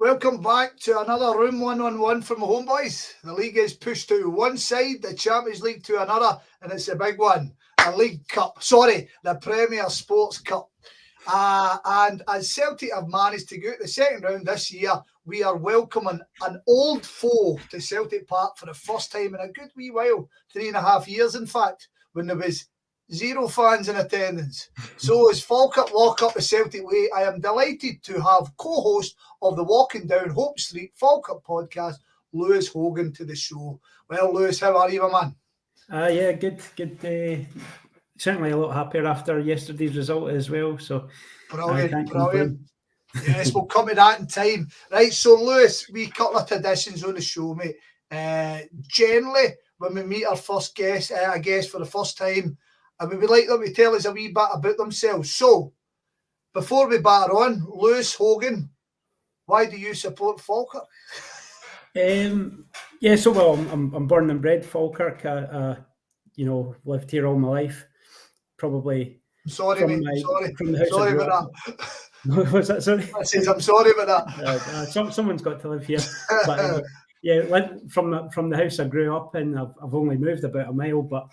Welcome back to another Room 1-on-1 from the Homeboys. The league is pushed to one side, the Champions League to another, and it's a big one. The Premier Sports Cup. And as Celtic have managed to go to the second round this year, we are welcoming an old foe to Celtic Park for the first time in a good wee while, 3.5 years in fact, when there was 0 fans in attendance. So as Falkirk lock up the Celtic way, I am delighted to have co-host of the Walking Down Hope Street Falkirk podcast, Lewis Hoggan, to the show. Well, Lewis, how are you, my man? Yeah, good. Certainly a lot happier after yesterday's result as well. So brilliant. Yes, we'll come to that in time. Right, so Lewis, we couple of traditions on the show, mate. Generally, when we meet our first guest, a guest for the first time, and we would like them to tell us a wee bit about themselves. So, before we batter on, Lewis Hoggan, why do you support Falkirk? I'm born and bred Falkirk. Lived here all my life. Probably. I'm sorry, mate. Sorry about that. Was that sorry? I says I'm sorry about that. Someone's got to live here. But from the house I grew up in, I've only moved about a mile. But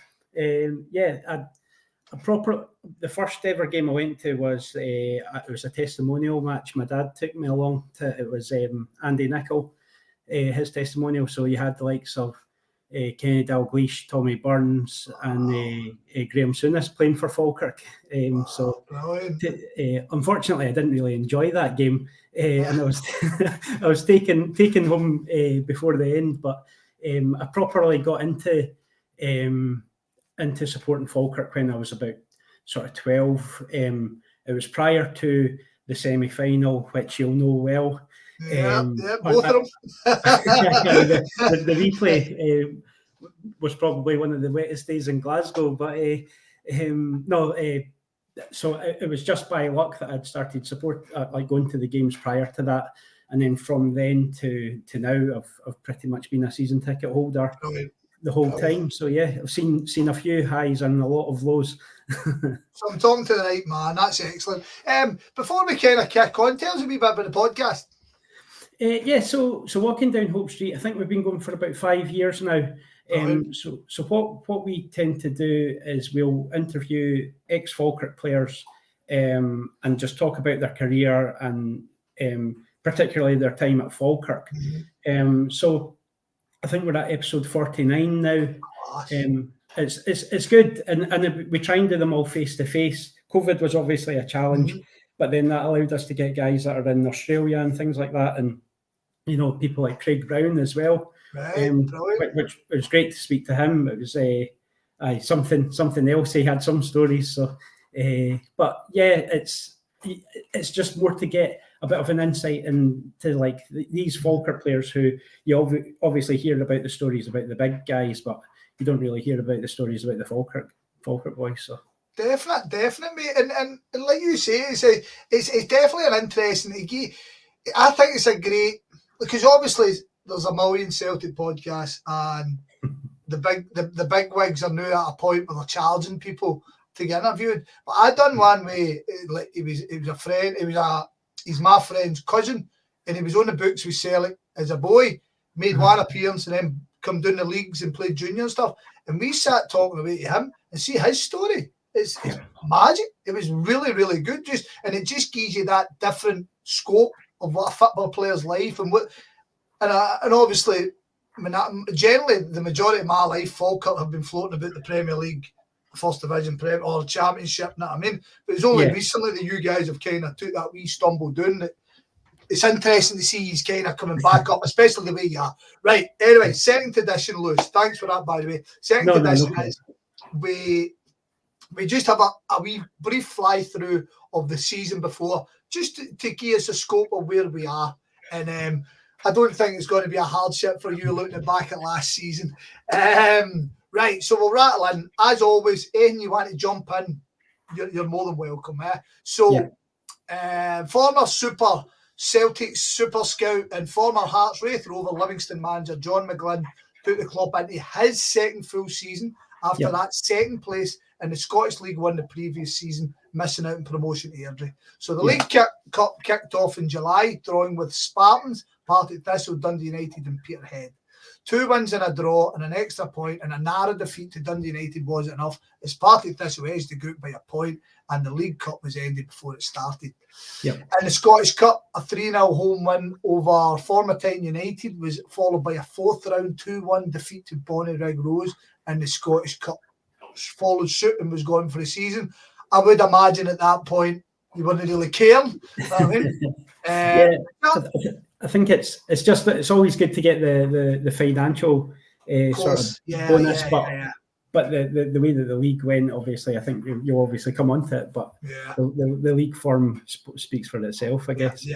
the first ever game I went to was it was a testimonial match. My dad took me along to. It was Andy Nicol, his testimonial. So you had the likes of Kenny Dalglish, Tommy Burns, and Graham Souness playing for Falkirk. Unfortunately, I didn't really enjoy that game, and I was taken home before the end. But I properly got into supporting Falkirk when I was about sort of 12. It was prior to the semi-final, which you'll know well. Both of them. The replay was probably one of the wettest days in Glasgow, but so it was just by luck that I'd started support, going to the games prior to that, and then from then to now, I've pretty much been a season ticket holder the whole time. So I've seen a few highs and a lot of lows. So I'm talking to the right man. That's excellent. Before we kind of kick on, tell us a wee bit about the podcast. So Walking Down Hope Street, I think we've been going for about 5 years now. So what we tend to do is we'll interview ex-Falkirk players and just talk about their career and particularly their time at Falkirk. So I think we're at episode 49 now. It's good, and we try and do them all face to face. COVID was obviously a challenge, but then that allowed us to get guys that are in Australia and things like that, and people like Craig Brown as well, which was great to speak to him. It was something else. He had some stories, so it's just more to get a bit of an insight into like these Falkirk players who you obviously hear about the stories about the big guys, but you don't really hear about the stories about the Falkirk boys. So definitely, and like you say, it's definitely an interesting. I think it's a great, because obviously there's a million Celtic podcasts, and the big wigs are now at a point where they're charging people to get interviewed. But I done one way. He was a friend. He's my friend's cousin, and he was on the books with Celtic as a boy. Made one appearance and then come down the leagues and played junior and stuff. And we sat talking about him and see his story. It's magic. It was really, really good. And it just gives you that different scope of what a football player's life and obviously, generally the majority of my life, Falkirk have been floating about the Premier League, First Division, or Championship. You know what I mean? But it's only recently that you guys have kind of took that wee stumble down. It's interesting to see he's kind of coming back up, especially the way you are. Right. Anyway, second edition, Lewis. Thanks for that, by the way. Second edition is we just have a wee brief fly through of the season before, just to give us a scope of where we are. And I don't think it's going to be a hardship for you looking back at last season. Right, so we'll rattle in. As always, anything you want to jump in, you're more than welcome. Former Celtic super scout and former Hearts Wraith Rover Livingston manager John McGlynn took the club into his second full season after that second place in the Scottish League One the previous season, missing out on promotion to Airdrie. So the League Cup kicked off in July, drawing with Spartans, Partick Thistle, Dundee United and Peterhead. 2 wins and a draw and an extra point and a narrow defeat to Dundee United wasn't enough, as Partick Thistle edged the group by a point and the League Cup was ended before it started. Yep. In the Scottish Cup, a 3-0 home win over Formartine United was followed by a 4th round 2-1 defeat to Bonnyrigg Rose, and the Scottish Cup followed suit and was gone for the season. I would imagine at that point you wouldn't really care. I mean, I think it's just that it's always good to get the financial sort of bonus, but the way that the league went, obviously, I think you'll obviously come onto it, but the league form speaks for itself, I guess. Yeah.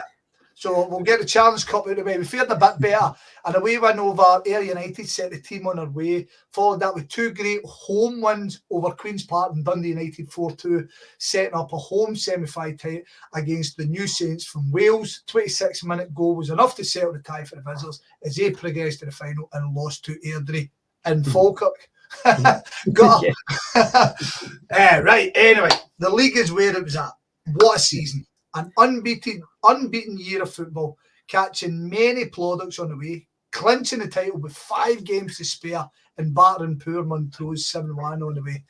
So we'll get the Challenge Cup out of the way. We fared a bit better. And away win over Ayr United set the team on our way. Followed that with 2 great home wins over Queen's Park and Dundee United 4-2, setting up a home semi-final tie against the New Saints from Wales. 26-minute goal was enough to settle the tie for the visitors as they progressed to the final and lost to Airdrie in Falkirk. Right, anyway, the league is where it was at. What a season. An unbeaten year of football, catching many plaudits on the way, clinching the title with 5 games to spare and battering poor Montrose 7-1 on the way.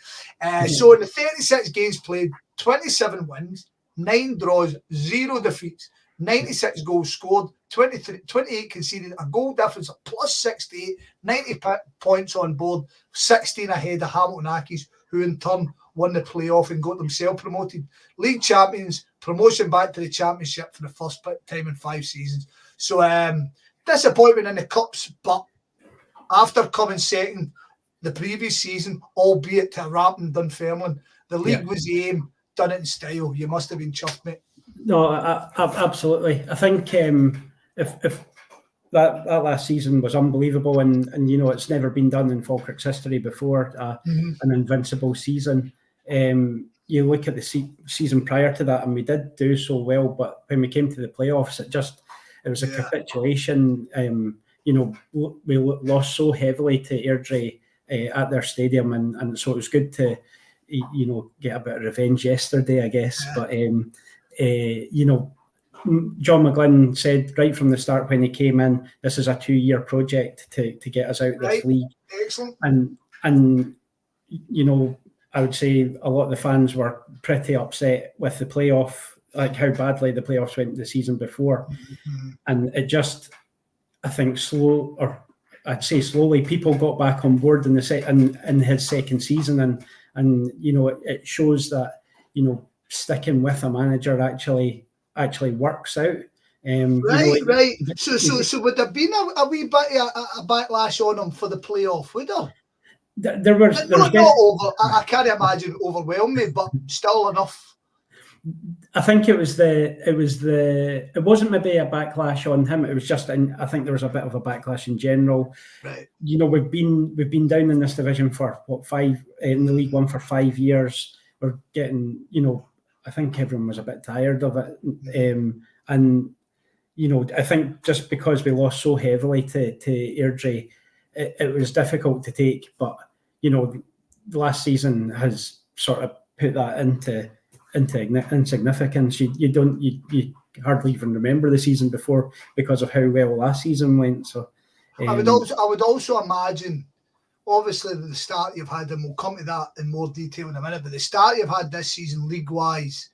So in the 36 games played, 27 wins, 9 draws, 0 defeats, 96 goals scored, 28 conceded, a goal difference of plus 68, 90 points on board, 16 ahead of Hamilton Accies, who in turn won the playoff and got themselves promoted. League champions, promotion back to the championship for the first time in 5 seasons. So disappointment in the cups, but after coming second the previous season, albeit to a ramping Dunfermline, the league was the aim, done it in style. You must have been chuffed, mate. No, absolutely. I think if that last season was unbelievable, and you know it's never been done in Falkirk's history before, an invincible season. You look at the season prior to that, and we did do so well, but when we came to the playoffs, it was a capitulation. You know, we lost so heavily to Airdrie at their stadium, and so it was good to, you know, get a bit of revenge yesterday, I guess. But you know, John McGlynn said right from the start when he came in, this is a 2-year project to get us out of this league. Excellent. And you know, I would say a lot of the fans were pretty upset with the playoff, like how badly the playoffs went the season before. And it just, I think slowly, people got back on board in his second season, and you know, it shows that, you know, sticking with a manager actually works out. Right. So would there been a wee bit a backlash on him for the playoff? Would there? There was not over. I can't imagine overwhelmed me, but still enough. I think it wasn't maybe a backlash on him. It was just, I think there was a bit of a backlash in general. Right. You know, we've been down in this division for in the League One for 5 years. We're getting, you know, I think everyone was a bit tired of it. And you know, I think just because we lost so heavily to Airdrie, it was difficult to take. But you know, the last season has sort of put that into insignificance. You hardly even remember the season before because of how well last season went. So I would also imagine, obviously, the start you've had, and we'll come to that in more detail in a minute, but the start you've had this season league-wise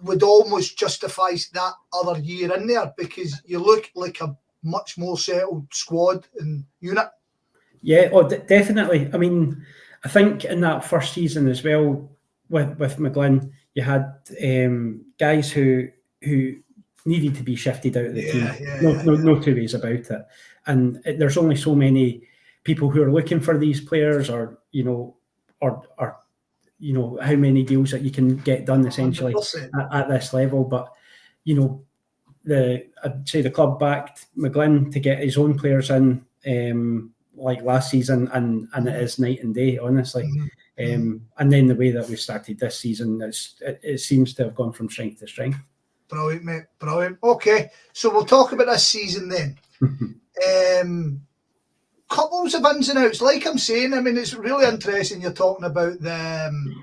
would almost justify that other year in there, because you look like a much more settled squad and unit. Yeah, definitely. I mean, I think in that first season as well with McGlynn, you had guys who needed to be shifted out of the team. No two ways about it. And there's only so many people who are looking for these players, or you know, or you know, how many deals that you can get done essentially at this level. But you know, I'd say the club backed McGlynn to get his own players in, like last season, and it is night and day, honestly. And then the way that we started this season, it seems to have gone from strength to strength. Brilliant, mate. Brilliant. Okay, so we'll talk about this season then. couples of ins and outs. Like I'm saying, I mean, it's really interesting you're talking about the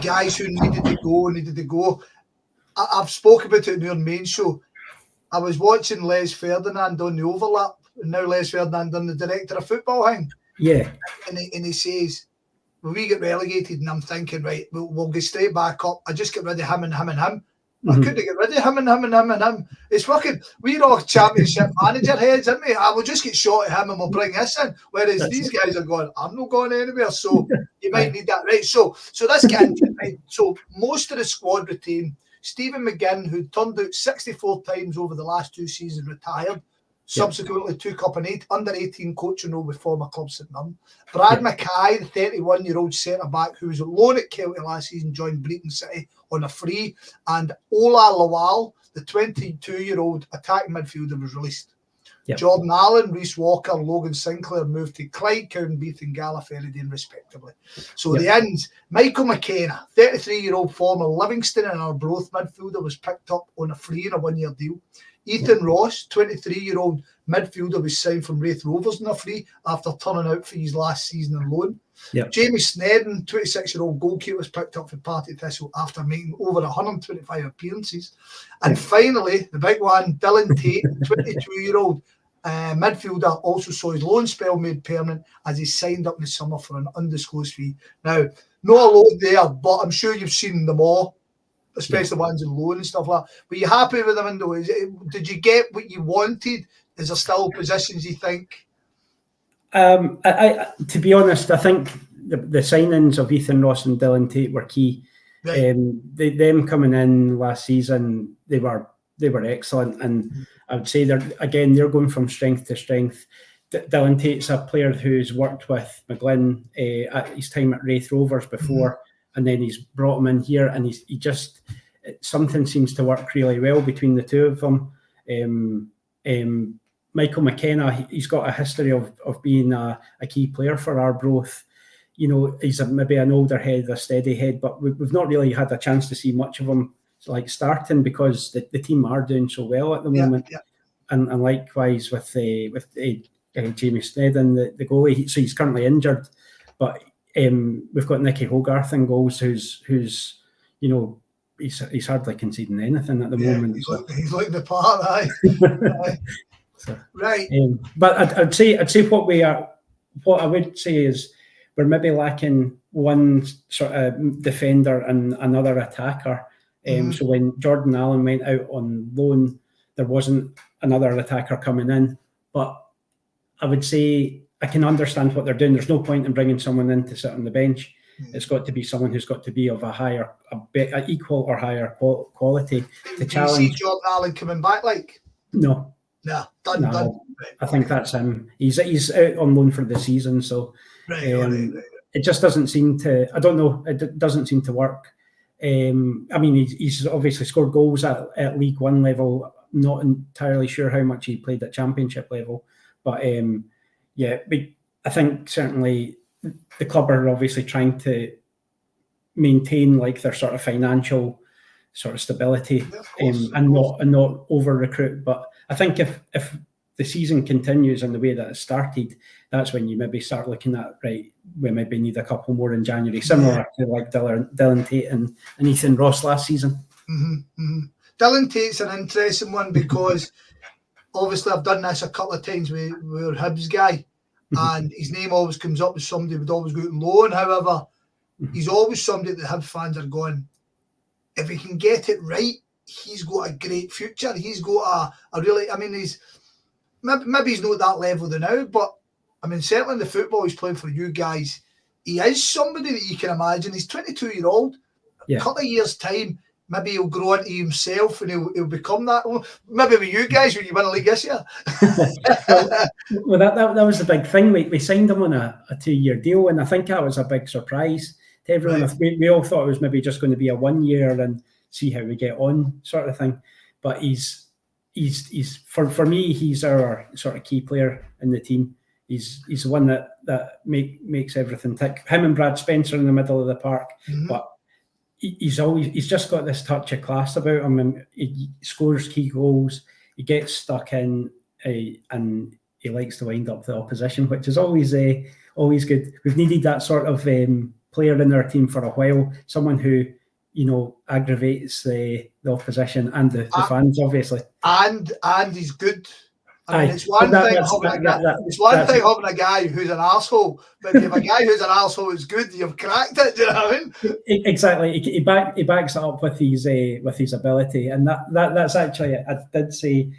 guys who needed to go. I've spoken about it in your main show. I was watching Les Ferdinand on the Overlap, and now Les Ferdinand on the director of football thing. Yeah. And he says, well, we get relegated, and I'm thinking, right, we'll get straight back up. I just get rid of him and him and him. I couldn't get rid of him and him and him and him. It's fucking, we're all championship manager heads, aren't we? I will just get shot at him and we'll bring this in. Whereas these guys are going, I'm not going anywhere. So you might need that, right? So let's get into it, right? So most of the squad retained. Stephen McGinn, who turned out 64 times over the last 2 seasons, retired. Subsequently took up an under-18 coaching role with former club St Mirren. Brad Mackay, the 31-year-old centre-back who was on loan at Celtic last season, joined Brecon City on a free. And Ola Lawal, the 22-year-old attacking midfielder, was released. Jordan Allen, Reece Walker, Logan Sinclair moved to Clyde, Cowdenbeath and Gallifreydine respectively. So the ends, Michael McKenna, 33-year-old former Livingston and Arbroath midfielder, was picked up on a free in a 1-year deal. Ethan Ross, 23-year-old midfielder, was signed from Raith Rovers on a free after turning out for his last season on loan. Jamie Snedden, 26-year-old goalkeeper, was picked up for Partick Thistle after making over 125 appearances. And finally, the big one, Dylan Tate, 22-year-old midfielder, also saw his loan spell made permanent as he signed up in the summer for an undisclosed fee. Now, not a lot there, but I'm sure you've seen them all, especially the ones in loan and stuff like that. Were you happy with them, Indo? Did you get what you wanted? Is there still positions you think? I to be honest, I think the signings of Ethan Ross and Dylan Tate were key. Right. Them coming in last season, they were excellent, and I would say they're going from strength to strength. Dylan Tate's a player who's worked with McGlynn at his time at Raith Rovers before, and then he's brought him in here, and he just something seems to work really well between the two of them. Michael McKenna, he's got a history of being a key player for Arbroath. You know, he's maybe an older head, a steady head, but we've not really had a chance to see much of him like starting because the team are doing so well at the moment. And likewise with Jamie Snedden, the goalie. So he's currently injured, but we've got Nicky Hogarth in goals, who's you know, he's hardly conceding anything at the moment. He's like the part, aye. So, right. But I'd say what I would say is we're maybe lacking one sort of defender and another attacker. So when Jordan Allen went out on loan, there wasn't another attacker coming in. But I would say I can understand what they're doing. There's no point in bringing someone in to sit on the bench. It's got to be someone who's got to be of a equal or higher quality to challenge. Do you see Jordan Allen coming back? No. Done. I think that's him. He's out on loan for the season, so it just doesn't seem to. I don't know. It doesn't seem to work. I mean, he's obviously scored goals at League One level. Not entirely sure how much he played at Championship level, but I think certainly the club are obviously trying to maintain like their sort of financial sort of stability and not over recruit. But I think if the season continues in the way that it started, that's when you maybe start looking at, right, we maybe need a couple more in January, similar to like Dylan Tate and Ethan Ross last season. Dylan Tate's an interesting one because obviously I've done this a couple of times with our Hibs guy, and his name always comes up as somebody would always go out on loan. However, he's always somebody that Hibs fans are going, if he can get it right, he's got a great future. He's got a really, I mean, he's maybe he's not at that level now, but I mean, certainly in the football he's playing for you guys, he is somebody that you can imagine. He's 22-year-old. A couple of years' time, maybe he'll grow into himself and he'll become that. Maybe with you guys when you win a league this year. well, that was the big thing. We signed him on a 2-year deal, and I think that was a big surprise to everyone. Right. We all thought it was maybe just going to be a 1 year and see how we get on sort of thing. But he's for me, he's our sort of key player in the team. He's the one that makes everything tick. Him and Brad Spencer in the middle of the park, but he's just got this touch of class about him, and he scores key goals. He gets stuck in, and he likes to wind up the opposition, which is always good. We've needed that sort of player in our team for a while, someone who, aggravates the opposition and the fans, obviously. And he's good. I mean, it's one thing having a guy who's an arsehole, but if you have a guy who's an arsehole who's good, you've cracked it. Do you know what I mean? Exactly. He backs it up with his ability, and that's actually, I did say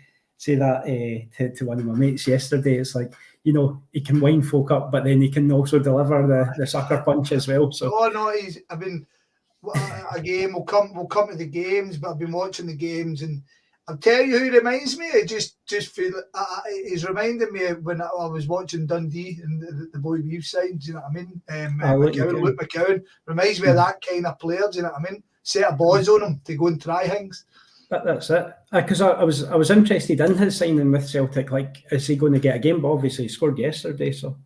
that to one of my mates yesterday. It's like, he can wind folk up, but then he can also deliver the sucker punch as well. So a game. We'll come to the games, but I've been watching the games, and I'll tell you who he reminds me. I just feel he's reminding me of when I was watching Dundee and the boy we've signed. Do you know what I mean? Luke McCowan reminds me of that kind of player. Do you know what I mean? Set of boys on him to go and try things. That's it. Because I was interested in his signing with Celtic. Like, is he going to get a game? But obviously, he scored yesterday, so.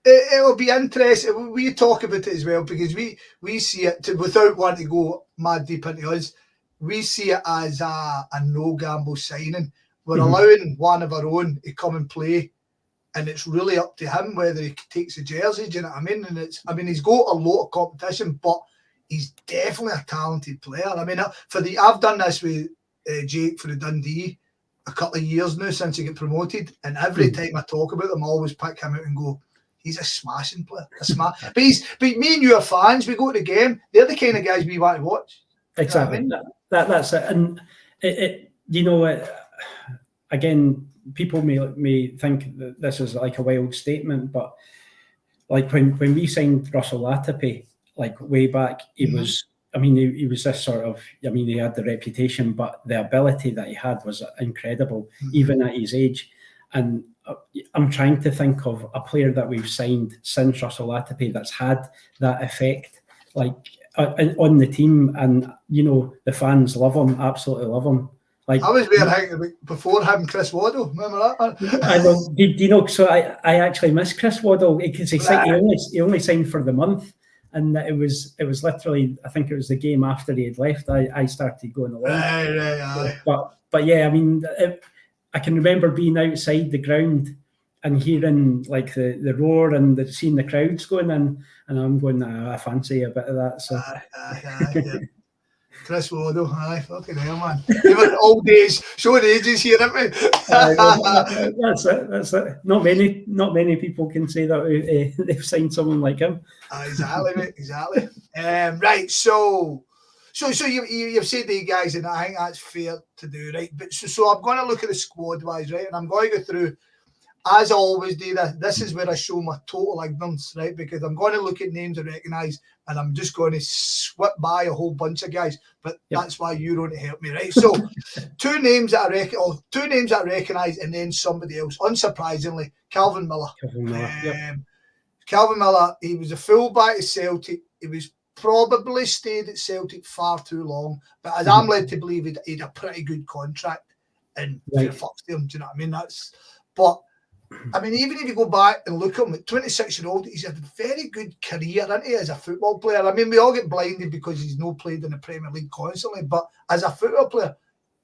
It will be interesting. We talk about it as well, because we see it, without wanting to go mad deep into us, we see it as a no gamble signing. We're allowing one of our own to come and play, and it's really up to him whether he takes the jersey. Do you know what I mean? And he's got a lot of competition, but he's definitely a talented player. I mean, I've done this with Jake for the Dundee a couple of years now since he got promoted, and every time I talk about him, I always pick him out and go, he's a smashing player. But me and you are fans. We go to the game. They're the kind of guys we want to watch. Exactly. You know what I mean? That's it. And again, people may think that this is like a wild statement, but like when we signed Russell Latipi, like way back, he was this sort of, he had the reputation, but the ability that he had was incredible, even at his age. And I'm trying to think of a player that we've signed since Russell Latipi that's had that effect, like on the team, and the fans love him, absolutely love him. Like, I was thinking before him, Chris Waddle. Remember that? I know. Do you know? So I actually miss Chris Waddle, because he only signed for the month, and it was literally, I think it was the game after he had left, I started going along. Right. But yeah, I mean, I can remember being outside the ground and hearing like the roar and seeing the crowds going in, and I'm going, I fancy a bit of that. So. Yeah. Chris Waddle, fucking hell, man. Even old days, showing ages here, haven't we? That's it. Not many people can say that they've signed someone like him. Exactly, mate. Exactly. Right, so you've said to you guys, and I think that's fair to do, right? But so I'm going to look at the squad wise, right? And I'm going to go through, as I always do. This is where I show my total ignorance, right? Because I'm going to look at names I recognise, and I'm just going to sweep by a whole bunch of guys. But that's why you're going to help me, right? So two names that I recognise, and then somebody else. Unsurprisingly, Calvin Miller. Calvin Miller. He was a fullback at Celtic. He was probably stayed at Celtic far too long, but as I'm led to believe, he'd a pretty good contract, and fuck him. Do you know what I mean? But I mean, even if you go back and look at him at 26-year-old, he's had a very good career, isn't he, as a football player? I mean, we all get blinded because he's not played in the Premier League constantly, but as a football player,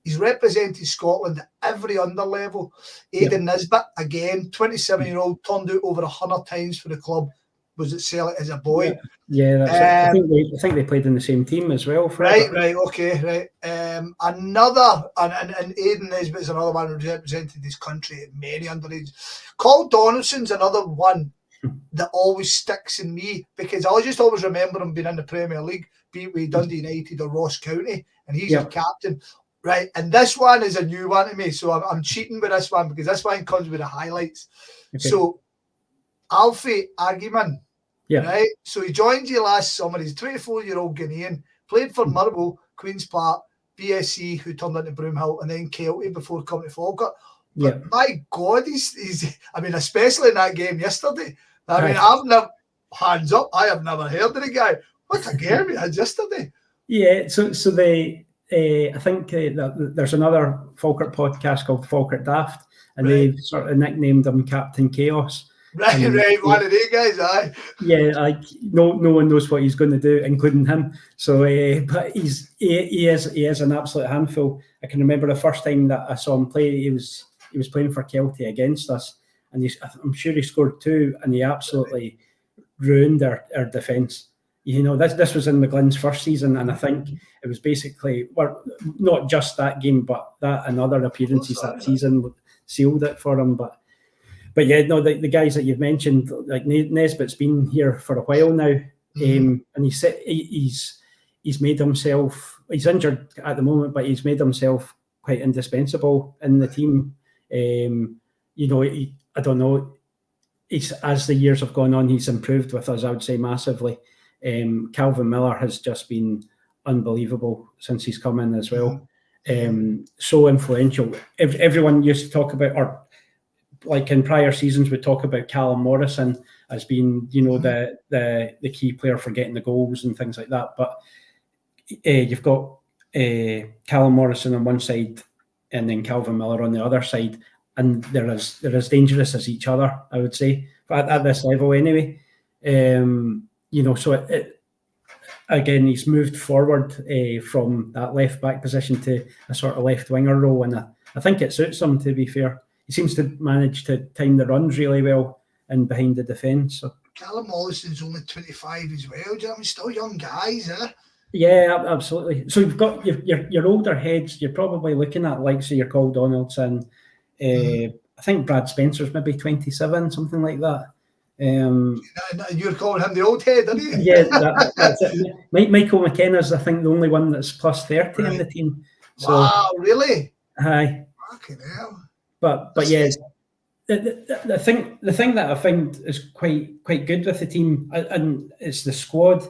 he's represented Scotland at every under level. Aidan Nisbet, again, 27-year-old, turned out over 100 times for the club, was at Celtic as a boy. Yeah, that's it. I think they played in the same team as well. Right. Another, and Aidan Nisbet is another one who represented his country at many underage. Carl Donaldson's another one that always sticks in me, because I just always remember him being in the Premier League, be it with Dundee United or Ross County, and he's your captain. Right, and this one is a new one to me, so I'm cheating with this one, because this one comes with the highlights. Okay. So, Alfie Agyeman. Yeah. Right. So he joined you last summer. He's a 24-year-old Ghanaian, played for Motherwell, Queen's Park, BSC, who turned into Broomhill, and then Kelty before coming to Falkirk. But my God, he's I mean, especially in that game yesterday. I mean, I've never, hands up, I have never heard of the guy. What a game he had yesterday. Yeah, so I think there's another Falkirk podcast called Falkirk Daft, and they've sort of nicknamed him Captain Chaos. Right, one of these guys, aye. Yeah, like no one knows what he's going to do, including him. So, but he is an absolute handful. I can remember the first time that I saw him play. He was playing for Kelty against us, and I'm sure he scored 2, and he absolutely ruined our defence. This was in McGlynn's first season, and I think it was basically, well, not just that game, but that and other appearances that season sealed it for him. But yeah, no, the guys that you've mentioned, like Nesbitt's been here for a while now, and he's made himself. He's injured at the moment, but he's made himself quite indispensable in the team. I don't know. As the years have gone on, he's improved with us, I would say, massively. Calvin Miller has just been unbelievable since he's come in as well. So influential. Everyone used to talk about, or like in prior seasons, we talk about Callum Morrison as being, the key player for getting the goals and things like that. But you've got Callum Morrison on one side and then Calvin Miller on the other side, and they're as dangerous as each other, I would say, at this level anyway. So again, he's moved forward from that left back position to a sort of left winger role, and I think it suits him, to be fair. He seems to manage to time the runs really well and behind the defence. So. Callum Morrison's only 25 as well. Do you know what I mean? Still young guys, eh? Yeah, absolutely. So you've got your older heads. You're probably looking at likes of your Cole Donaldson. I think Brad Spencer's maybe 27, something like that. You're calling him the old head, aren't you? Yeah, that's it. Michael McKenna's, I think, the only one that's plus 30 in the team. So, wow, really? Aye. Fucking hell. But yeah, the thing that I find is quite good with the team, and it's the squad,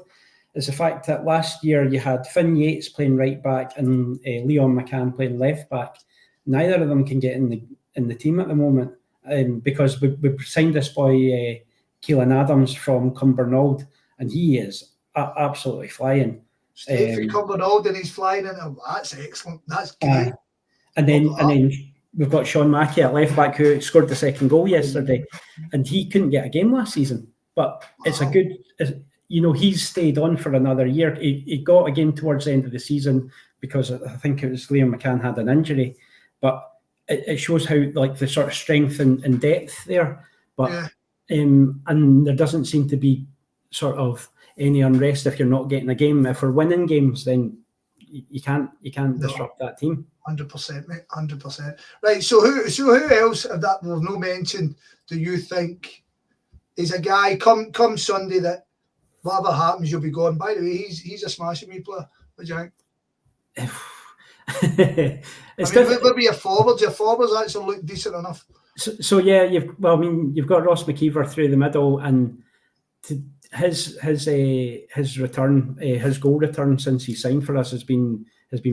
is the fact that last year you had Finn Yates playing right back and Leon McCann playing left back. Neither of them can get in the team at the moment, because we signed this boy Keelan Adams from Cumbernauld, and he is absolutely flying. Stay for Cumbernauld and he's flying in. Oh, that's excellent. That's great. And then we've got Sean Mackey at left back, who scored the second goal yesterday, and he couldn't get a game last season. But it's a good, he's stayed on for another year. He got a game towards the end of the season because I think it was Liam McCann had an injury, but it shows how, like, the sort of strength and depth there. But and there doesn't seem to be sort of any unrest if you're not getting a game. If we're winning games, then you can't disrupt that team. 100%, mate. 100%. Right. So who else that we've no mentioned do you think is a guy come Sunday that whatever happens you'll be going? By the way, he's a smashing me player. What do you think? Maybe your forwards actually look decent enough. So yeah, you've got Ross McKeever through the middle, and his return, his goal return since he signed for us has been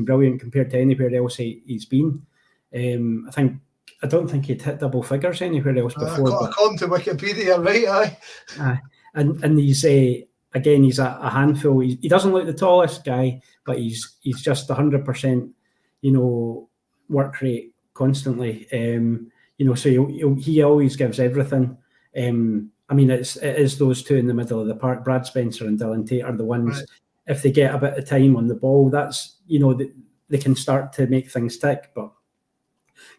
brilliant compared to anywhere else he's been. I don't think he'd hit double figures anywhere else before. According to Wikipedia, right? Aye. And he's again, he's a handful. He doesn't look the tallest guy, but he's just 100%, work rate constantly. So he always gives everything. It is those two in the middle of the park, Brad Spencer and Dylan Tate, are the ones. Right. If they get a bit of time on the ball, that's they can start to make things tick. But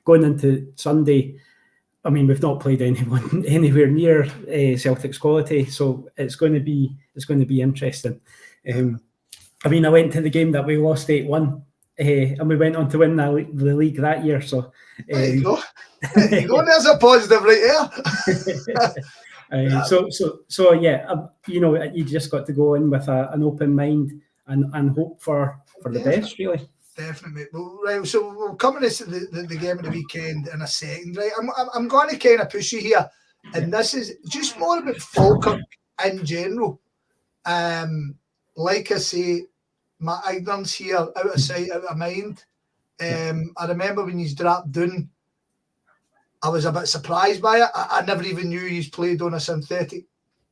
going into Sunday, we've not played anyone anywhere near Celtic's quality, so it's going to be interesting. I went to the game that we lost 8-1, and we went on to win the league that year. So there you go. There you go. There's a positive right there. So yeah, you just got to go in with an open mind and hope for the best, really. Definitely. Well, right, so we'll come into the game of the weekend in a second, right? I'm going to kind of push you here, and this is just more about Falkirk in general. Like I say, my ignorance here, out of sight, out of mind. I remember when he's dropped down, I was a bit surprised by it. I never even knew he's played on a synthetic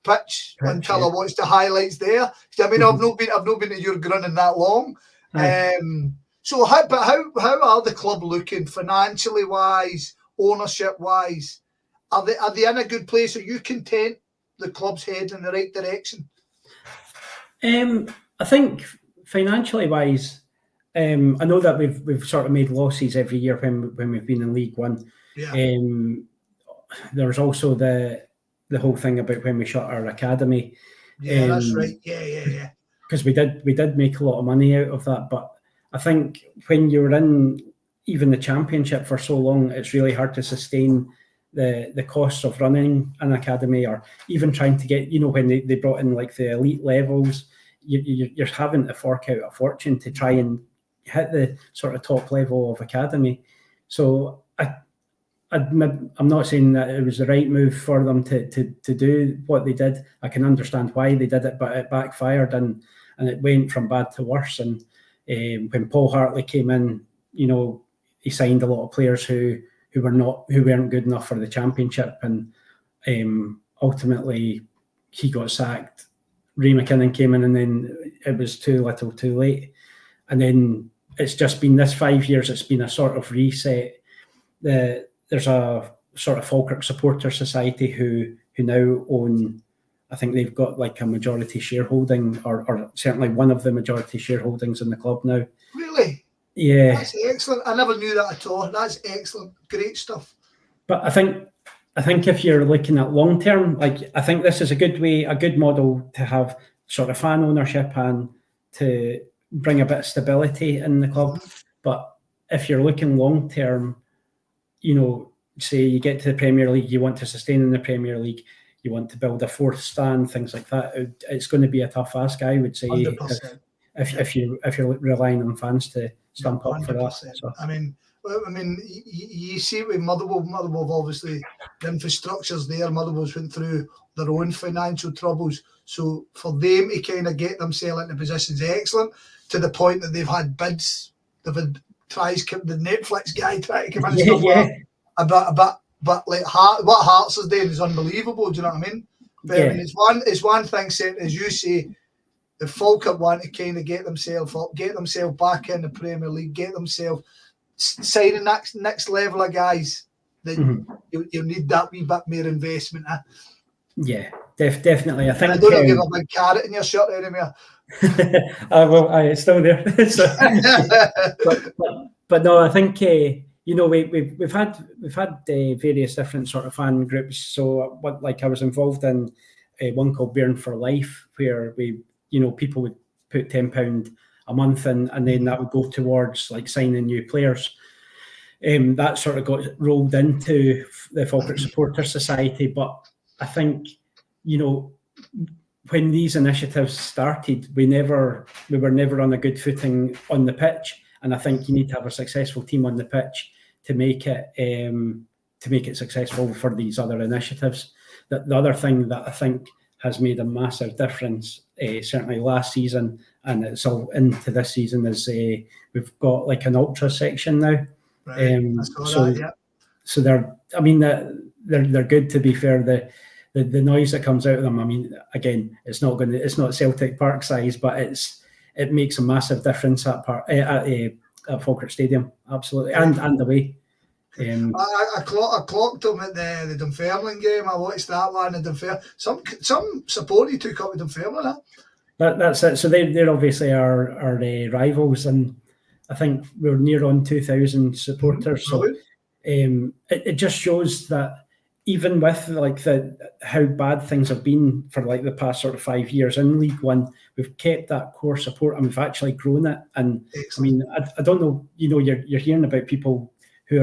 pitch until I watched the highlights there. I've not been at your ground that long. So how are the club looking financially wise, ownership wise? Are they in a good place? Are you content the club's heading in the right direction? I think financially wise, I know that we've sort of made losses every year when we've been in League One. Yeah. there was also the whole thing about when we shut our academy. Yeah, that's right. Yeah. Because we did make a lot of money out of that, but I think when you're in even the championship for so long, it's really hard to sustain the costs of running an academy, or even trying to get, when they brought in like the elite levels, you're having to fork out a fortune to try and hit the sort of top level of academy. So I'm not saying that it was the right move for them to do what they did. I can understand why they did it, but it backfired and it went from bad to worse. And when Paul Hartley came in, he signed a lot of players who weren't good enough for the championship, and ultimately he got sacked. Ray McKinnon came in, and then it was too little, too late. And then it's just been this 5 years. It's been a sort of reset. There's a sort of Falkirk Supporter Society who now own, I think they've got like a majority shareholding, or certainly one of the majority shareholdings in the club now. Really? Yeah. That's excellent. I never knew that at all. That's excellent. Great stuff. But I think if you're looking at long term, like, I think this is a good model to have sort of fan ownership and to bring a bit of stability in the club. But if you're looking long term, say you get to the Premier League, you want to sustain in the Premier League, you want to build a fourth stand, things like that. It's going to be a tough ask, I would say, 100%. if you're relying on fans to stump up for that. So. I mean, you see with Motherwell, obviously the infrastructure's there. Motherwell's went through their own financial troubles, so for them to kind of get themselves into positions excellent, to the point that they've had bids, they've had tries. The Netflix guy trying to come in and stuff. But like what Hearts is doing is unbelievable. Do you know what I mean? But I mean, it's one thing said, as you say, if Falkirk want to kind of get themselves up, get themselves back in the Premier League, get themselves signing next level of guys, then you need that wee bit more investment. Yeah, definitely. I think I don't give a big carrot in your shirt anymore. It's still there. but no, I think we've had various different sort of fan groups. So I was involved in one called Burn for Life, where people would put £10 a month in, and then that would go towards like signing new players. That sort of got rolled into the Falkirk Supporter Society. But I think, when these initiatives started, we were never on a good footing on the pitch. And I think you need to have a successful team on the pitch to make it successful for these other initiatives. The other thing that I think has made a massive difference, certainly last season, and it's all into this season, is we've got like an ultra section now. Right. So they're good, to be fair. The noise that comes out of them, I mean, again, it's not Celtic Park size, but it makes a massive difference at Falkirk Stadium, absolutely, and away. I clocked them at the Dunfermline game. I watched that one. Some supporters took up with Dunfermline. That's it. So they're obviously our rivals, and I think we're near on 2,000 supporters. So it just shows that even with like how bad things have been for like the past sort of 5 years in League One, we've kept that core support and we've actually grown it. And excellent. I mean, I don't know, you're hearing about people who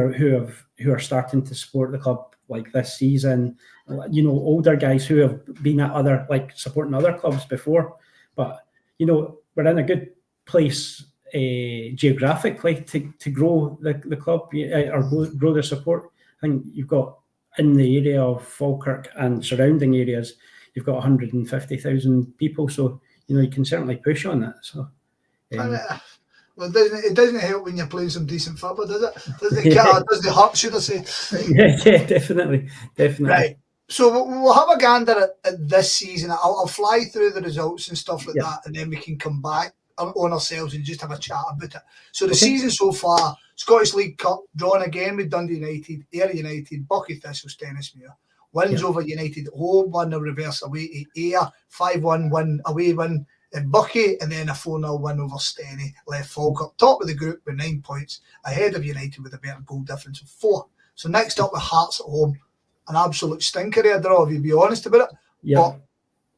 are starting to support the club like this season, older guys who have been at other, like, supporting other clubs before, but we're in a good place geographically to grow the club or grow the support. I think you've got, in the area of Falkirk and surrounding areas, you've got 150,000 people, so you can certainly push on that. So, well, it doesn't help when you're playing some decent football, does it? Doesn't it hurt, should I say? Yeah, definitely. Right. So we'll have a gander at this season. I'll fly through the results and stuff like that, and then we can come back on ourselves and just have a chat about it. So the season so far: Scottish League Cup drawn again with Dundee United, Ayr United, Buckie Thistles, Stennismuir. Wins over United at home, 1-0 reverse away to Ayr, 5-1 win away win at Buckie, and then a 4-0 win over Steny. Left Falkirk top of the group with 9 points, ahead of United with a better goal difference of 4. So next up with Hearts at home, an absolute stinker of a draw, if you be honest about it. Yeah. But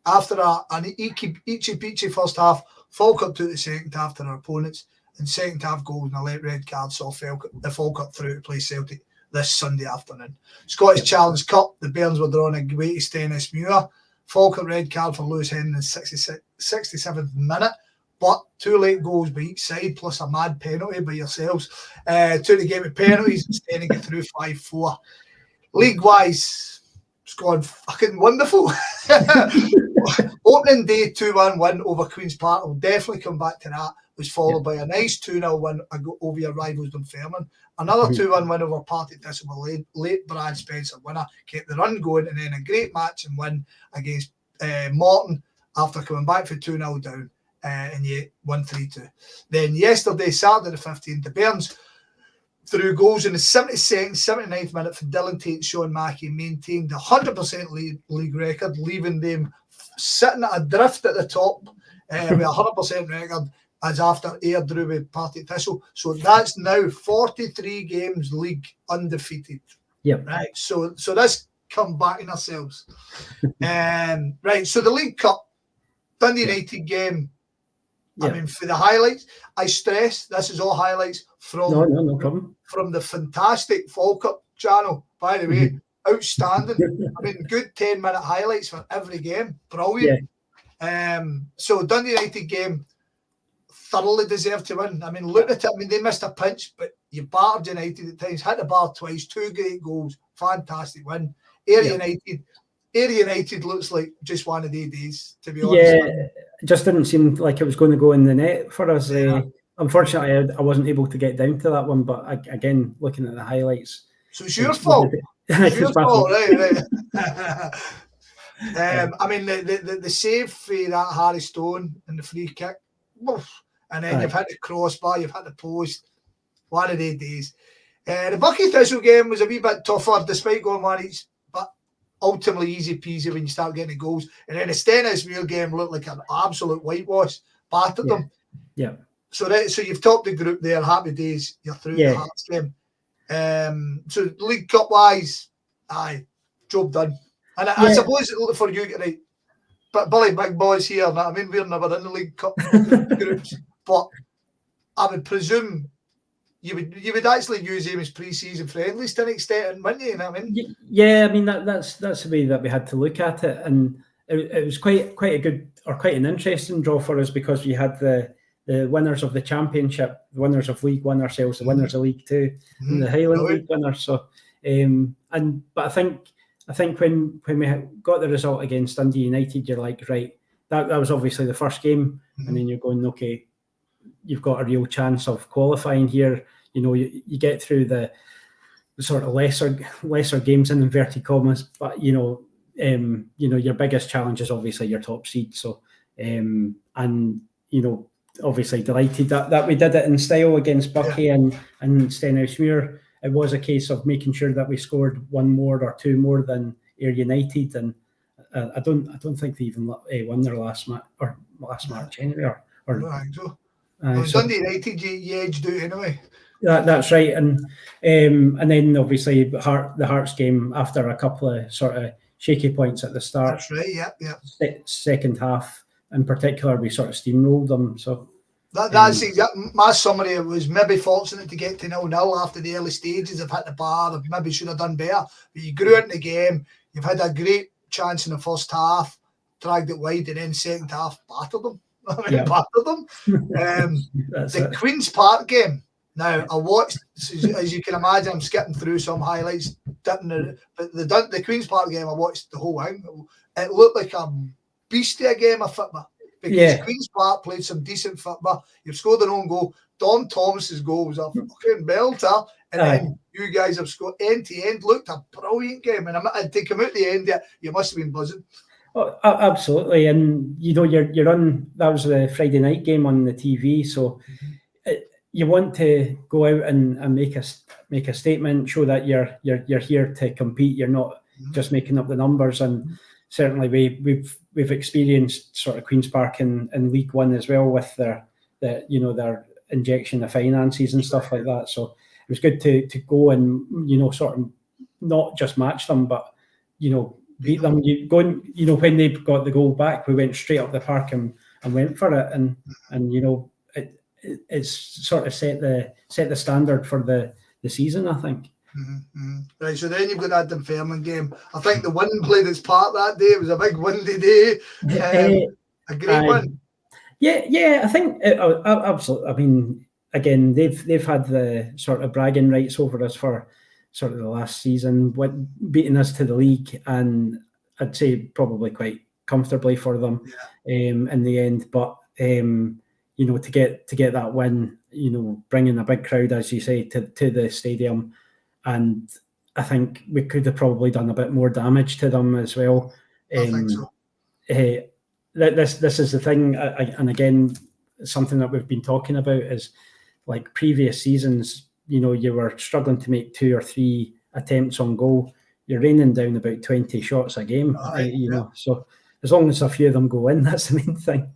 after an eachy first half, Falkirk took the second half to their opponents, and second half goals and a late red card saw the Falkirk through to play Celtic this Sunday afternoon. Scottish Challenge Cup, the Bairns were drawn away to Stennismuir. Falkirk red card for Lewis Henry in the 67th minute, but 2 late goals by each side, plus a mad penalty by yourselves. Took the game with penalties and Stennis get through 5-4. League-wise, it's gone fucking wonderful. Opening day 2-1 win over Queen's Park. We'll definitely come back to that. Was followed by a nice 2-0 win over your rivals Dunfermline. Another 2-1 win over Partick Thistle, late Brad Spencer winner, kept the run going, and then a great match and win against Morton after coming back for 2-0 down and yet 1-3-2. Then yesterday, Saturday the 15th, the Bairns through goals in the 72nd, 79th minute for Dylan Tate and Sean Mackey maintained the 100% league record, leaving them sitting adrift at the top with a 100% record as after Ayr drew with Partick Thistle. So that's now 43 games league undefeated. Yep. Right. So this come back in ourselves. Right. So the League Cup, Dundee United game. Yep. I mean, for the highlights, I stress this is all highlights from no problem. From the fantastic Falkirk channel, by the way. Outstanding. I mean, good 10-minute highlights for every game. Brilliant. Yeah. So Dundee United game, thoroughly deserved to win. I mean, look at it. I mean, they missed a pinch, but you battered United at times, hit the bar twice, 2 great goals, fantastic win. Ayr United looks like just one of the days, to be honest. Yeah, it just didn't seem like it was going to go in the net for us. Unfortunately, I wasn't able to get down to that one, but again, looking at the highlights. So it's your fault. It's your fault, right. I mean, the save for that Harry Stone and the free kick, and then you've hit the crossbar, you've hit the post. One of the days. The Bucky Thistle game was a wee bit tougher, despite going one each, but ultimately easy peasy when you start getting the goals. And then the Stennismuir game looked like an absolute whitewash, battered them. Yeah. So you've topped the group there. Happy days. You're through the Hearts game. So League Cup wise, job done. And I suppose for you, right? But Billy Big Boys here. I mean, we're never in the League Cup groups, but I would presume you would actually use him as pre-season friendlies to an extent, wouldn't you? You know what I mean? Yeah, I mean that's the way that we had to look at it, and it was quite a good or quite an interesting draw for us because we had the winners of the Championship, the winners of League One ourselves, the winners of League Two, and the Highland League winners. So, but I think when we got the result against Dundee United, you're like, right, that was obviously the first game, and then you're going, okay, you've got a real chance of qualifying here. You know, you get through the sort of lesser games in inverted commas, but your biggest challenge is obviously your top seed. So, obviously delighted that we did it in style against Bucky and Stennismuir. It was a case of making sure that we scored one more or two more than Ayr United, and I don't think they even won their last match anyway. Or I think so. Dundee United, you edged out anyway. That's right, and then obviously the Hearts game after a couple of sort of shaky points at the start. That's right. Yeah. Second half in particular, we sort of steamrolled them. So that's my summary. It was maybe fortunate to get to 0-0 after the early stages. I've hit the bar. Maybe should have done better. But you grew into the game. You've had a great chance in the first half, dragged it wide, and then second half battered them. Battered them. The Queen's Park game. Now, I watched, as you can imagine, I'm skipping through some highlights. But the Queen's Park game, I watched the whole thing. It looked like a beastie game of football. Because Queen's Park played some decent football. You've scored an own goal. Dom Thomas's goal was a fucking belter. And then you guys have scored end to end. Looked a brilliant game. And to come out the end, you must have been buzzing. Oh, absolutely. And, you're on, that was the Friday night game on the TV. So you want to go out and make a statement, show that you're here to compete. You're not just making up the numbers. And certainly we've experienced sort of Queen's Park in League One as well with their injection of finances and stuff like that. So it was good to go and sort of not just match them, but beat them. You going, when they got the goal back, we went straight up the park and went for it, and it's sort of set the standard for the season, I think. Right, so then you've got that Dunfermline game. I think the wind played its part that day. It was a big windy day. A great one. Yeah, I think absolutely. I mean, again, they've had the sort of bragging rights over us for sort of the last season, beating us to the league, and I'd say probably quite comfortably for them in the end. But to get that win, bringing a big crowd, as you say, to the stadium, and I think we could have probably done a bit more damage to them as well. I think so. This is the thing, and again, something that we've been talking about is like previous seasons. You were struggling to make 2 or 3 attempts on goal. You're raining down about 20 shots a game. So as long as a few of them go in, that's the main thing.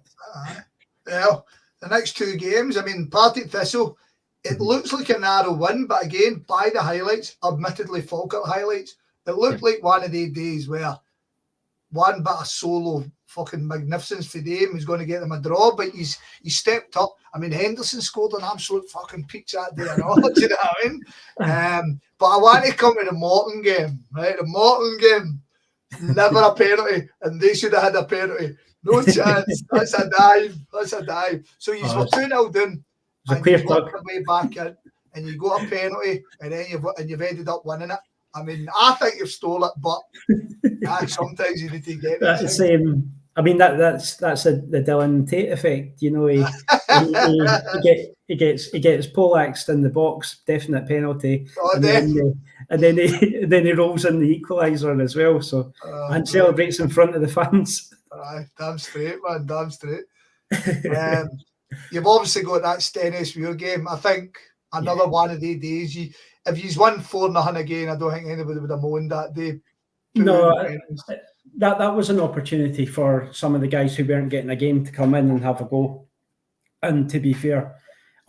Well, the next 2 games, I mean, Partick Thistle, it looks like a narrow win, but again, by the highlights, admittedly Falkirk highlights, it looked like one of the days where one bit of solo fucking magnificence for them was going to get them a draw, but he's stepped up. I mean, Henderson scored an absolute fucking peach that day and all, do you know what I mean? But I want to come to the Morton game, right? The Morton game, never a penalty, and they should have had a penalty. No chance. That's a dive. So you were 2-0 down, and you worked your way back in, and you got a penalty, and then you've ended up winning it. I mean, I think you've stole it, but sometimes you need to get it. I mean, that's the Dylan Tate effect. He gets poleaxed in the box, definite penalty, and then he rolls in the equaliser as well. So and celebrates in front of the fans. Damn straight, man. Damn straight. You've obviously got that Stennis Muir game. I think another one of the days. If you've won 4-0 again, I don't think anybody would have moaned that day. No, that was an opportunity for some of the guys who weren't getting a game to come in and have a go. And to be fair,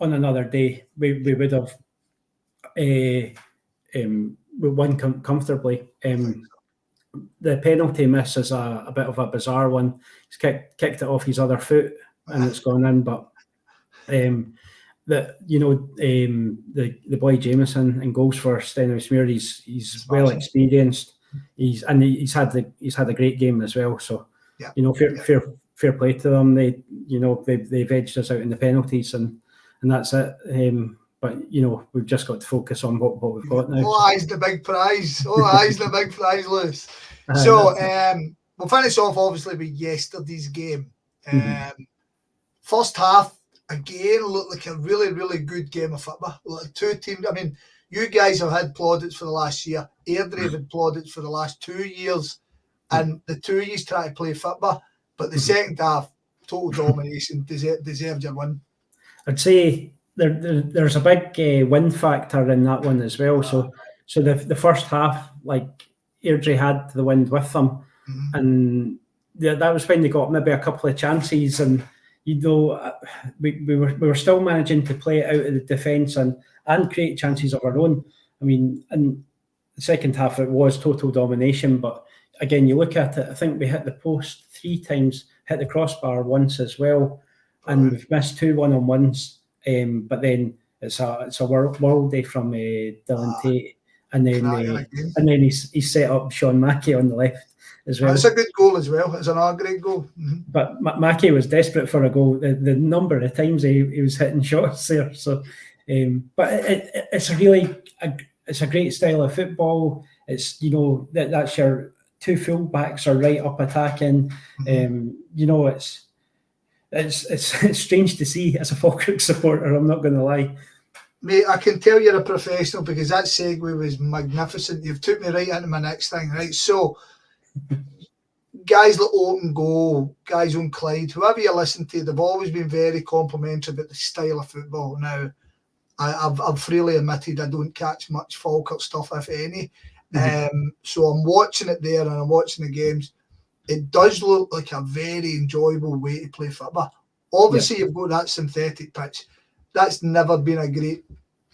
on another day, we would have won comfortably. The penalty miss is a bit of a bizarre one. He's kicked it off his other foot and it's gone in. But the boy Jameson in goals for Stenhouse-Muir, he's well experienced. He's had a great game as well. So fair play to them. They've edged us out in the penalties and that's it. But we've just got to focus on what we've got now. Oh, eyes the big prize. Lewis. So we'll finish off obviously with yesterday's game. First half again looked like a really, really good game of football. Like 2 teams. I mean, you guys have had plaudits for the last year. Airdrie have had plaudits for the last 2 years, and the 2 years try to play football. But the second half, total domination, deserved your win. I'd say there's a big win factor in that one as well. So the first half, like Airdrie had the wind with them, and that was when they got maybe a couple of chances, and we were still managing to play it out of the defence and create chances of our own. I mean, in the second half it was total domination, but again, you look at it, I think we hit the post 3 times, hit the crossbar once as well, and we've missed 2 one-on-ones. But then it's a world day from Dylan Tate, and then he's set up Sean Mackey on the left as well. It's a good goal as well. It's a great goal. But Mackey was desperate for a goal. The number of times he was hitting shots there. So, but it's a great style of football. It's that's your 2 full-backs are right up attacking. It's strange to see as a Falkirk supporter, I'm not going to lie. Mate, I can tell you're a professional because that segue was magnificent. You've took me right into my next thing, right? So, guys like Open Goal, guys on Clyde, whoever you listen to, they've always been very complimentary about the style of football. Now, I've freely admitted I don't catch much Falkirk stuff, if any. So I'm watching it there and I'm watching the games. It does look like a very enjoyable way to play football. Obviously, you've got that synthetic pitch. That's never been a great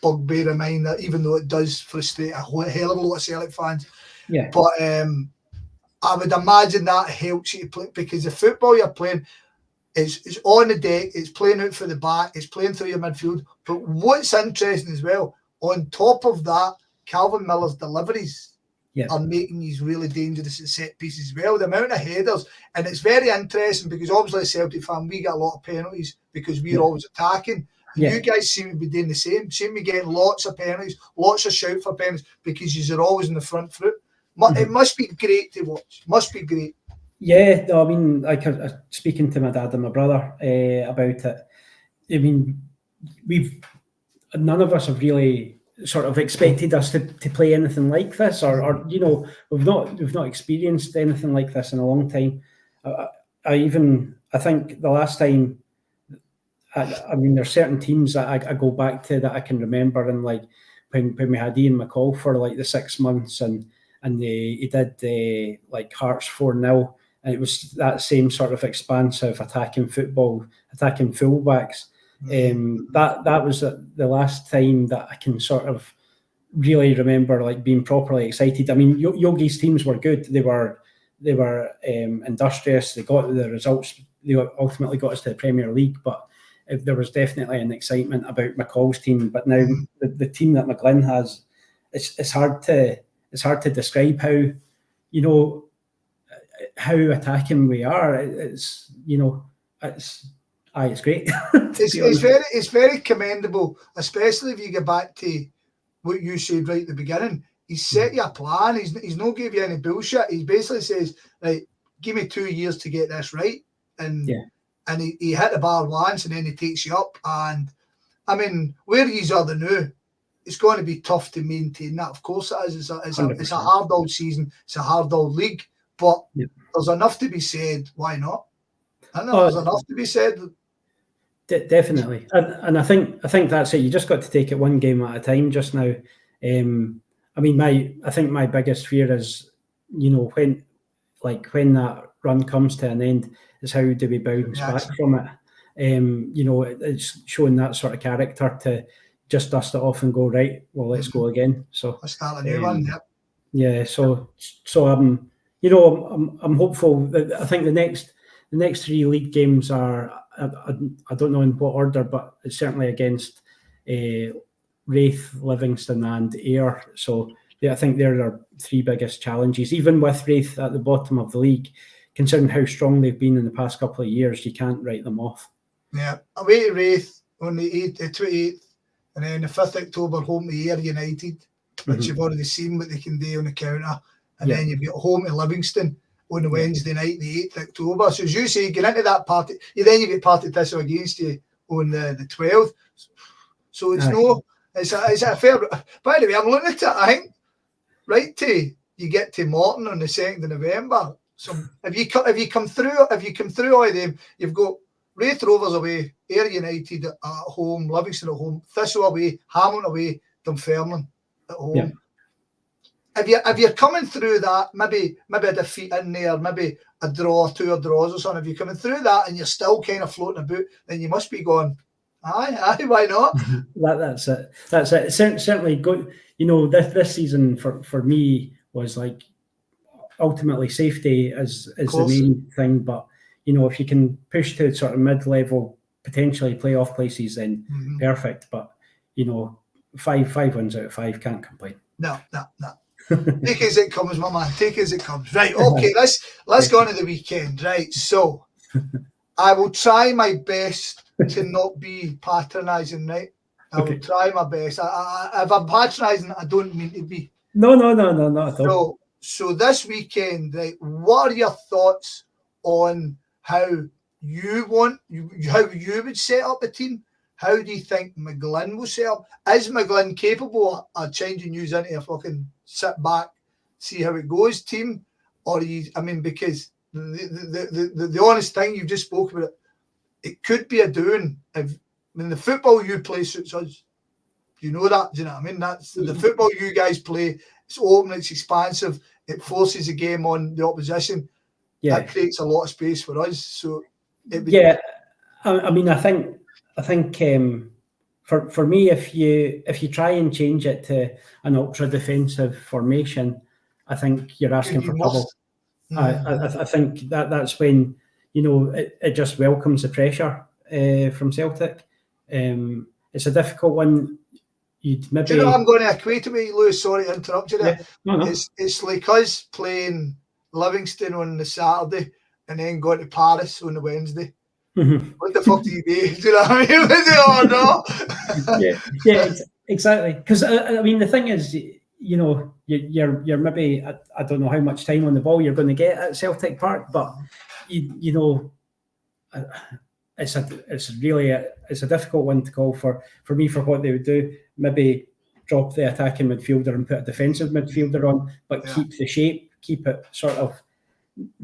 bugbear of mine, even though it does frustrate a hell of a lot of Celtic fans. Yeah. But I would imagine that helps you to play, because the football you're playing is on the deck, it's playing out for the back, it's playing through your midfield. But what's interesting as well, on top of that, Calvin Miller's deliveries are making these really dangerous at set pieces as well. The amount of headers, and it's very interesting because obviously as a Celtic fan, we get a lot of penalties because we're always attacking. And you guys seem to be doing the same. Seem to be getting lots of penalties, lots of shout for penalties because you're always in the front foot. It must be great to watch. Must be great. Yeah, no, I mean, like speaking to my dad and my brother about it. I mean, none of us have really sort of expected us to play anything like this, or you know, we've not experienced anything like this in a long time. I think the last time, I mean, there's certain teams that I go back to that I can remember, and like when we had Ian McCall for like the 6 months, and he did like Hearts 4-0, and it was that same sort of expansive attacking football, attacking fullbacks. That was the last time that I can sort of really remember like being properly excited. I mean, Yogi's teams were good. They were industrious. They got the results. They ultimately got us to the Premier League, but there was definitely an excitement about McCall's team. But now the team that McGlynn has, it's hard to describe how, you know, how attacking we are. It's, you know, it's great. It's very commendable, especially if you go back to what you said right at the beginning. He's set you a plan. He's not give you any bullshit. He basically says, right, give me 2 years to get this right, and he hit the bar once, and then he takes you up. And I mean, where he's are the new, it's going to be tough to maintain that. Of course, it is. It's a hard old season. It's a hard old league, but there's enough to be said. Why not? I know there's enough to be said. Definitely, and I think that's it. You just got to take it one game at a time just now. I mean, I think my biggest fear is, you know, when that run comes to an end, is how do we bounce back from it? You know, it's showing that sort of character to just dust it off and go, right, well, let's go again. So let's start a new one. Yeah. So you know, I'm hopeful that I think the next 3 league games are, I don't know in what order, but it's certainly against Wraith, Livingston and Ayr. So I think they're our 3 biggest challenges. Even with Wraith at the bottom of the league, considering how strong they've been in the past couple of years, you can't write them off. Yeah, away to Wraith on the 28th, and then the 5th October home to Ayr United, which you've already seen what they can do on the counter. And then you've got home to Livingston on the Wednesday night, the 8th October. So as you say, get into that party. Then you get Party Thistle against you on the 12th. So it's a fair. By the way, I'm looking at it. I think right to you get to Morton on the 2nd of November. So if you come through all of them, you've got Wraith Rovers away, Ayr United at home, Livingston at home, Thistle away, Hamilton away, Dunfermline at home. Yeah. If you're coming through that, maybe a defeat in there, maybe a draw, 2 draws or something, if you're coming through that and you're still kind of floating about, then you must be going, aye, why not? That's it. Certainly good. You know, this season for me was like ultimately safety is the main thing. But, you know, if you can push to sort of mid-level, potentially playoff places, then perfect. But, you know, five wins out of 5, can't complain. No. Take as it comes, my man. Take as it comes. Right, okay, let's go on to the weekend. Right, so I will try my best to not be patronising, right? I will try my best. If I'm patronising, I don't mean to be. No, not at all. So this weekend, right, what are your thoughts on how you would set up a team? How do you think McGlynn will set up? Is McGlynn capable of changing you into a fucking sit back, see how it goes team? Or because the honest thing, you've just spoke about it could be a doing. The football you play suits us. You know that? Do you know what I mean? That's the football you guys play. It's open, it's expansive, it forces the game on the opposition. Yeah. That creates a lot of space for us. So I think for me, if you try and change it to an ultra defensive formation, I think you're asking for trouble. I think that's when, you know, it just welcomes the pressure from Celtic. It's a difficult one. You'd maybe. Do you know what I'm going to equate it with, Lewis? Sorry to interrupt you there. Yeah. No. It's like us playing Livingston on the Saturday and then going to Paris on the Wednesday. Mm-hmm. What the fuck do you do? Do you know what I mean? Oh no. yeah, exactly. Because I mean, the thing is, you know, you're maybe, I don't know how much time on the ball you're going to get at Celtic Park, but you know, it's a difficult one to call for me for what they would do. Maybe drop the attacking midfielder and put a defensive midfielder on, but keep the shape, keep it sort of,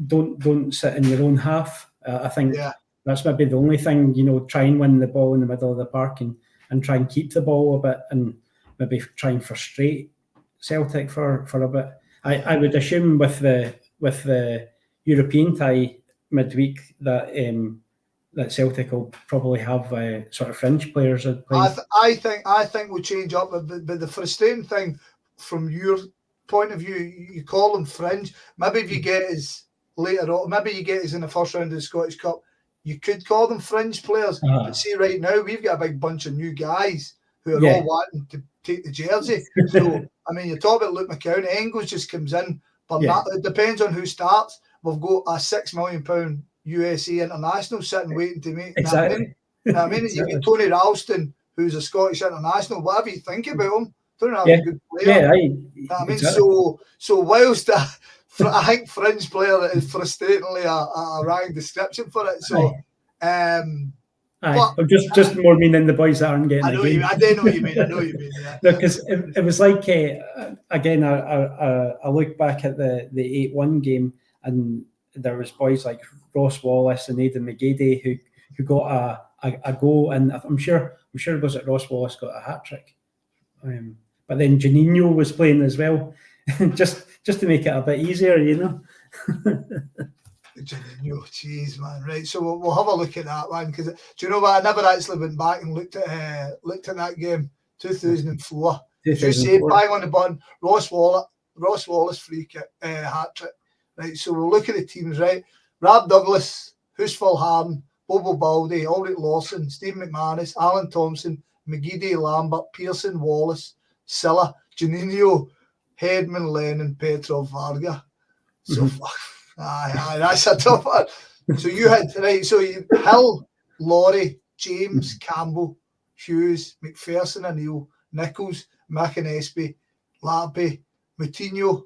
don't sit in your own half. I think that's maybe the only thing, you know, try and win the ball in the middle of the park and try and keep the ball a bit and maybe try and frustrate Celtic for a bit. I would assume with the European tie midweek that Celtic will probably have sort of fringe players. I think we'll change up, but the frustrating thing from your point of view, you call them fringe. Maybe if you get us later on, maybe you get us in the first round of the Scottish Cup, you could call them fringe players. But see, right now we've got a big bunch of new guys who are all wanting to take the jersey. So I mean, you talk about Luke McCown, Engels just comes in, but it depends on who starts. We've got a £6 million USA international sitting waiting to make. Exactly. I mean, you've got Tony Ralston, who's a Scottish international. Whatever you think about him, Tony Ralston's a good player. I mean, so whilst I think fringe player is frustratingly a wrong description for it. So, I'm just more meaning the boys that aren't getting. I know what you mean. Yeah. Because it was like again, I look back at the 8-1 game, and there was boys like Ross Wallace and Aidan McGeady who got a goal, and I'm sure was it Ross Wallace got a hat trick, but then Juninho was playing as well, just to make it a bit easier, you know. Juninho, jeez, man, right? So we'll have a look at that one, because do you know what? I never actually went back and looked at that game, 2004. You say bang on the button, Ross Wallace free kick, hat trick. Right, so we'll look at the teams, right? Rab Douglas, Husful Harden, Bobo Baldy, Ulrich Lawson, Steve McManus, Alan Thompson, McGeady, Lambert, Pearson, Wallace, Silla, Juninho, Hedman, Lennon, Petrov, Varga. So, that's a tough one. So you had, right, so you Hill, Laurie, James, Campbell, Hughes, McPherson, O'Neill, Nichols, McInnesby, Lappy, Moutinho,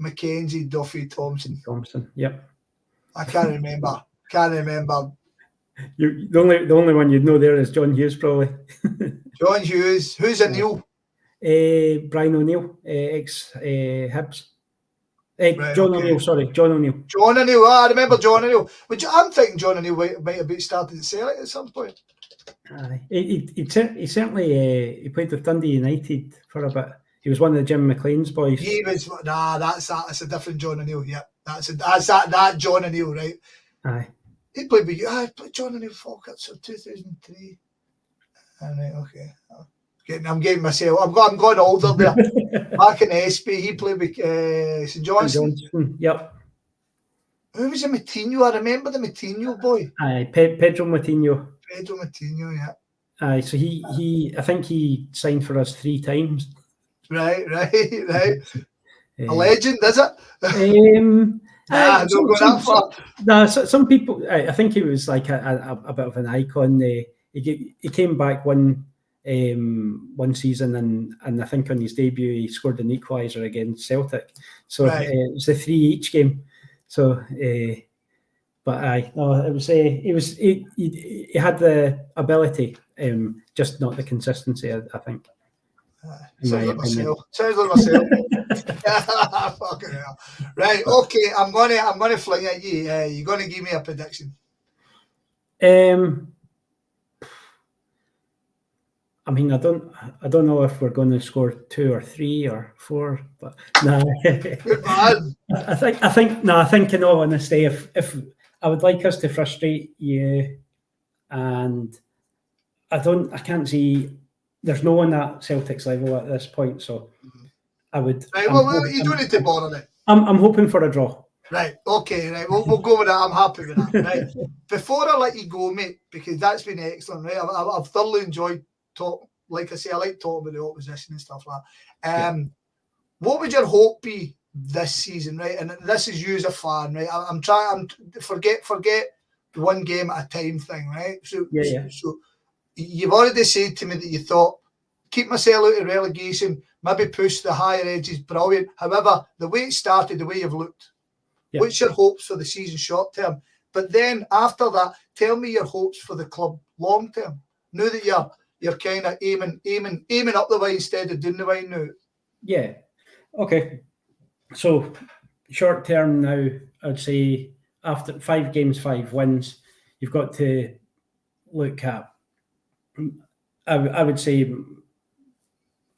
Mackenzie, Duffy, Thompson. Yep. I can't remember. The only one you'd know there is John Hughes, probably. John Hughes. Who's O'Neill? Brian O'Neill, ex Hibs. John O'Neill. John O'Neill. John O'Neill. I remember John O'Neill. I'm thinking John O'Neill might have started at Celtic at some point. He certainly he played with Dundee United for a bit. He was one of the Jim McLean's boys. He was that's a different John O'Neill. Yeah, that's that John O'Neill, right? Aye. He played with you. I played John O'Neill Falkirk, so 2003. Right, okay. I'm getting myself. I'm going older there. Back in SB, he played with St Johnstone. Yep. Who was the Moutinho? I remember the Moutinho boy. Aye, Pedro Moutinho. Yeah. Aye, so he I think he signed for us 3 times. Right. A legend, is it? Don't go that far. No, some people. I think he was like a bit of an icon. He came back one season, and I think on his debut he scored an equaliser against Celtic. So it was a 3 each game. So, but it was he had the ability, just not the consistency. I think. Sounds like myself. Fucking hell. Right, okay. I'm gonna fling at you. You're gonna give me a prediction. I mean, I don't know if we're going to score 2 or 3 or 4, but no. Good man. I think in all honesty, if I would like us to frustrate you, and I can't see. There's no one at Celtic's level at this point, so I would. Right, well, you don't need to bother it. I'm hoping for a draw. Right, okay, right. We'll go with that. I'm happy with that. Right. Before I let you go, mate, because that's been excellent, right? I've thoroughly enjoyed talk. Like I say, I like talking about the opposition and stuff like that. What would your hope be this season, right? And this is you as a fan, right? I'm trying. Forget one game at a time thing, right? So you've already said to me that you thought keep myself out of relegation, maybe push the higher edges, brilliant. However, the way it started, the way you've looked. Yep. What's your hopes for the season short term? But then after that, tell me your hopes for the club long term. Now that you're kind of aiming up the way instead of down the way now. Yeah. Okay. So short term now, I'd say after 5 games, 5 wins, you've got to look at. I would say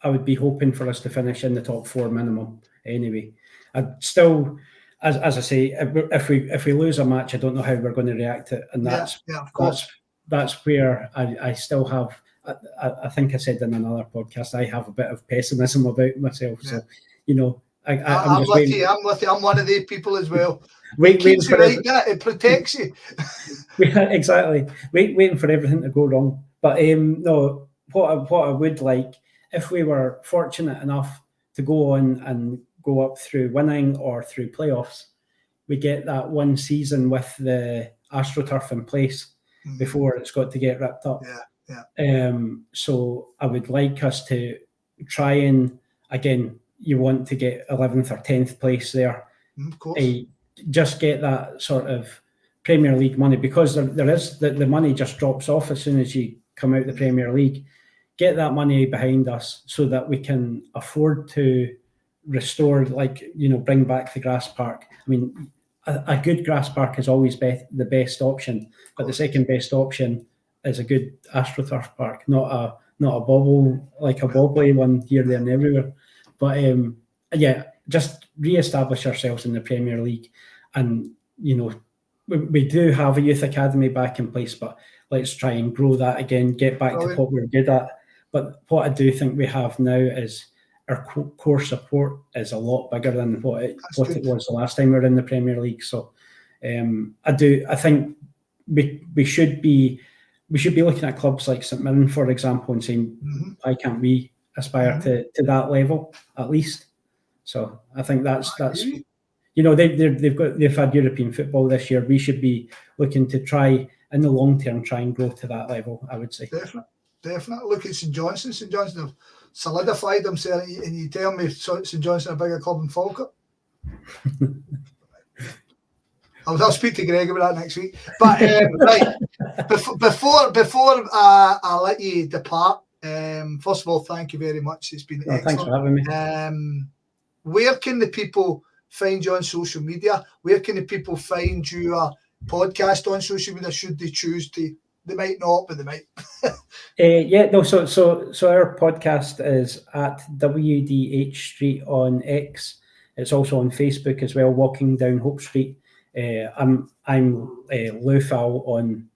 I would be hoping for us to finish in the top 4 minimum. Anyway, I'd still. As I say, if we lose a match, I don't know how we're going to react to it, and that's where I still have. I think I said in another podcast I have a bit of pessimism about myself. Yeah. So, I'm with you. I'm one of these people as well. It keeps you like that. It protects you. Exactly. Waiting for everything to go wrong. But no, what I would like, if we were fortunate enough to go on and go up through winning or through playoffs, we get that one season with the AstroTurf in place before it's got to get ripped up. So I would like us to try and, again, you want to get 11th or 10th place there. Of course. Just get that sort of Premier League money, because there is the money just drops off as soon as you come out the Premier League. Get that money behind us so that we can afford to restore, bring back the grass park. I mean, a good grass park is always the best option, but the second best option is a good AstroTurf park, not a bobble, like a bobbly one here, there, and everywhere. But just re-establish ourselves in the Premier League, and we do have a youth academy back in place, but let's try and grow that again, get back to what we're good at. But what I do think we have now is our core support is a lot bigger than what it was the last time we were in the Premier League. So I think we should be looking at clubs like St Mirren, for example, and saying, why can't we aspire to that level at least? So I think that's they've had European football this year. We should be looking to try in the long term and grow to that level, I would say. Definitely. Look at St Johnstone. St Johnstone have solidified themselves, and you tell me St Johnstone a bigger club than Falkirk. I'll speak to Greg about that next week. But right, before I let you depart, first of all, thank you very much. It's been excellent. Thanks for having me. Where can the people find you on social media? Where can the people find your podcast on social media? Should they choose to? They might not, but they might. So our podcast is at WDH Street on X. It's also on Facebook as well, Walking Down Hope Street. I'm Lufal on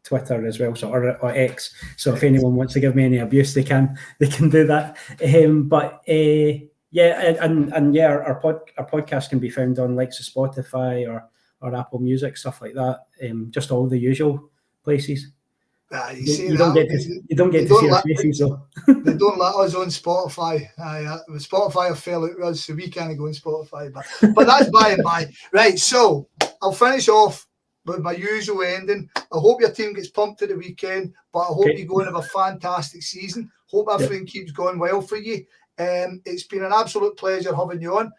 Twitter as well, or X. So if anyone wants to give me any abuse, they can do that. Our podcast can be found on likes of Spotify or Apple Music, stuff like that. Just all the usual places. You don't get to see our faces, though. They don't let us on Spotify. Spotify have fell out with us, so we can't go on Spotify. But that's by and by. Right, so I'll finish off with my usual ending. I hope your team gets pumped at the weekend, but I hope you go and have a fantastic season. Hope everything keeps going well for you. It's been an absolute pleasure having you on.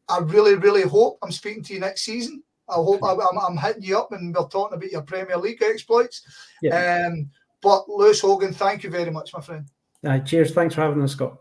I really, really hope I'm speaking to you next season. I hope I'm hitting you up and we're talking about your Premier League exploits. But Lewis Hoggan, thank you very much, my friend. Cheers. Thanks for having us, Scott.